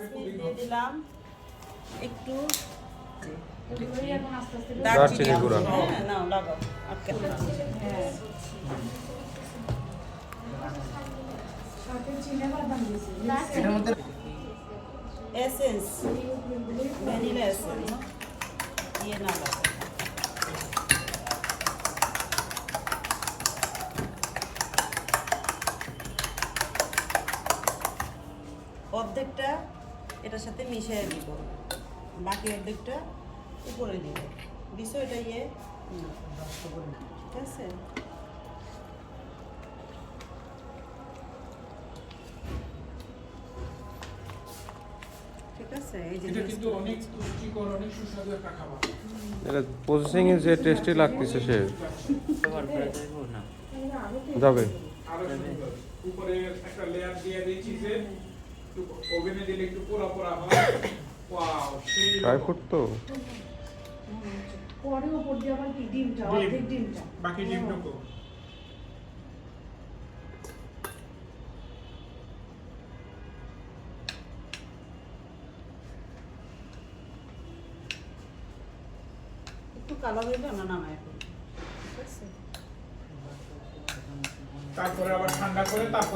দিয়ে দিলাম একটু দারচিনি গুঁড়া। হ্যাঁ নাও লাগাও আটকে এসেন্স ভ্যানিলা এসেন্স দিয়ে না লাগাও অর্ধেকটা এটার সাথে মিশিয়ে দিব বাকি অর্ধেকটা উপরে দিব বিষয়টা ঠিক আছে ঠিক আছে এই যে এটা কিন্তু অনেক পুষ্টিকর অনেক সুস্বাদু একটা খাবার এটা প্রসেসিং এ যে টেস্টি লাগতেছে সে যাবে আরো সুন্দর উপরে একটা লেয়ার দিয়ে দিই চিজের একটু ওভেনে দিলে একটু পোড়া পোড়া হয় ওয়াও সেই ট্রাই ফুড তো পরে উপর দিয়ে আবার কি ডিমটা অর্ধেক ডিমটা বাকি ডিমটুকু একটু কালো হইলো না নামায় এখন ঠিক আছে তারপরে আবার ঠান্ডা করে তারপর